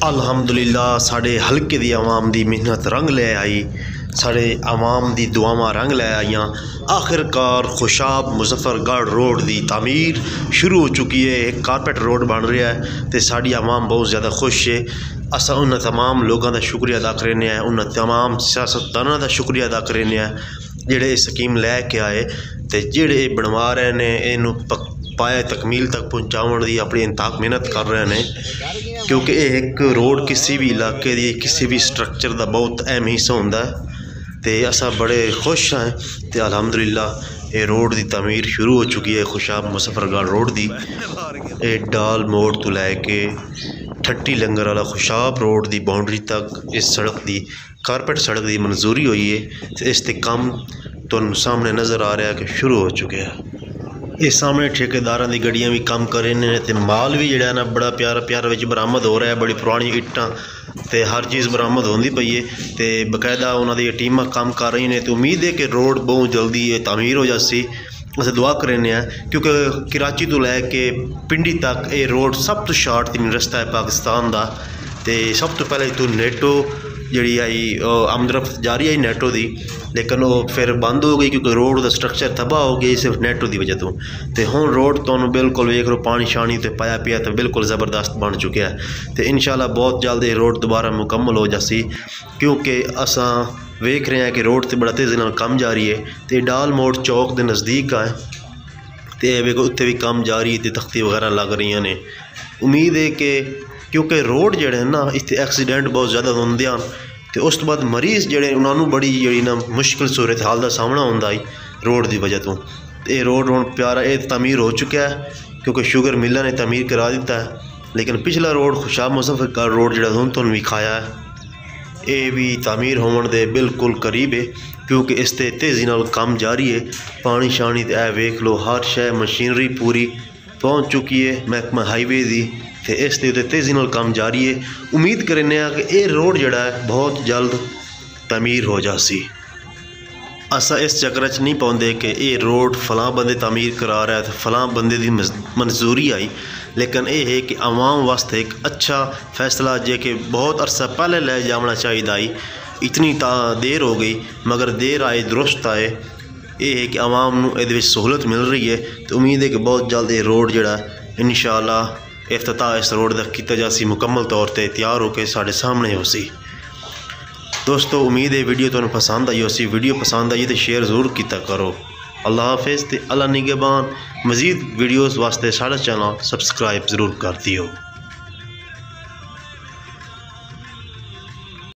अल्हम्दुलिल्लाह साढ़े हल्के दी आवाम दी मेहनत रंग ले आई, साढ़े आवाम दी दुआवां रंग ले आईयां। आखिरकार खुशाब मुजफ्फरगढ़ रोड दी तामीर शुरू हो चुकी है, एक कारपेट रोड बन रहा है तो साड़ी आवाम बहुत ज़्यादा खुश है। असा उन्होंने तमाम लोगों का शुक्रिया अदा करने हैं, उन्होंने तमाम सियासतदानों का शुक्रिया अदा करने हैं जेड़े स्कीम लैके आए तो जेड़े बनवा रहे हैं इनू पाया तकमील तक पहुँचाने की अपनी इंतहाक मेहनत कर रहे हैं, क्योंकि एक रोड किसी भी इलाके की किसी भी स्ट्रक्चर का बहुत अहम हिस्सा होंदा है। तो असा बड़े खुश हैं तो अल्हम्दुलिल्लाह ये रोड की तमीर शुरू हो चुकी है। खुशाब मुजफ्फरगढ़ रोड की ये डाल मोड़ तो लैके ठट्टी लंगर वाला खुशाब रोड की बाउंड्री तक इस सड़क की कारपेट सड़क की मंजूरी हुई है। तो इसके काम तो सामने नज़र आ रहा है कि शुरू हो चुके हैं। इस सामने ठेकेदारों की गड्डियां भी काम कर रहे हैं तो माल भी जोड़ा ना बड़ा प्यारा प्यारा विच बरामद हो रहा है। बड़ी पुरानी इट्टां तो हर चीज़ बरामद होती पई है तो बकायदा उन्होंने टीमां काम कर रही हैं। तो उम्मीद है कि रोड बहुत जल्दी तामीर हो जासी। अस दुआ करें हैं क्योंकि कराची तो लैके पिंडी तक ये रोड सब तो शार्ट तीन रस्ता है पाकिस्तान का। तो सब तो पहले तो नेटो जी आई आमदरफ्त जारी आई नेटो की, लेकिन वो फिर बंद हो गई क्योंकि रोड का स्ट्रक्चर तबाह हो गई सिर्फ नेटो की वजह तो हुण रोड तो बिल्कुल वेख लो पानी शानी तो पाया पिया तो बिल्कुल ज़बरदस्त बन चुका है। तो इंशाल्लाह बहुत जल्द ये रोड दोबारा मुकम्मल हो जासी, क्योंकि असां वेख रहे हैं कि रोड तो बड़ा तेज़ी नाल काम जारी है। तो डाल मोड़ चौक के नज़दीक है तो उत्ते भी काम जारी है, तख्ती वगैरह लग रही ने। उम्मीद है कि क्योंकि रोड जड़े ना इतने एक्सीडेंट बहुत ज़्यादा होंगे हैं तो उस तो बाद मरीज़ जड़े उन्होंने बड़ी जी ना मुश्किल सूरत हाल का सामना होंदा है रोड की वजह तो। ये रोड हुण प्यारा ये तमीर हो चुका है क्योंकि शुगर मिल्लां ने तमीर करा दिता है। लेकिन पिछला रोड खुशाब मुजफ्फरगढ़ रोड जड़ा तुहानूं विखाया है ये भी तमीर होने दे बिल्कुल करीब है, क्योंकि इस ते तेज़ी नाल काम जारी है। पानी शानी तो यह वेख लो हर शय मशीनरी पूरी पहुँच चुकी है महकमा हाईवे की। तो इस तेज़ी नाल काम जारी है। उम्मीद करने कि ये रोड जड़ा है बहुत जल्द तमीर हो जासी। असा इस चक्कर च नहीं पाते कि ये रोड फलां बंदे तमीर करा रहा है तो फलां बंदे की मंजूरी आई, लेकिन यह है कि आवाम वास्ते एक अच्छा फैसला जे कि बहुत अरसा पहले ले जाना चाहिए आई। इतनी देर हो गई मगर देर आए दुरुस्त आए। ये है कि आवाम नूं इहदे विच सहूलत मिल रही है। तो उम्मीद है कि बहुत जल्द ये रोड जड़ा इंशाअल्लाह इफ्तिताह इस रोड का किया जासी, मुकम्मल तौर पर तैयार होकर साढ़े सामने हो सी। दोस्तों उम्मीद है वीडियो तुहानूं पसंद आई होसी। वीडियो पसंद आई तो शेयर जरूर किया करो। अल्लाह हाफिज़ ते अल्लाह निगहबान। मज़ीद वीडियोज़ वास्ते साढ़ा चैनल सबसक्राइब जरूर कर दियो।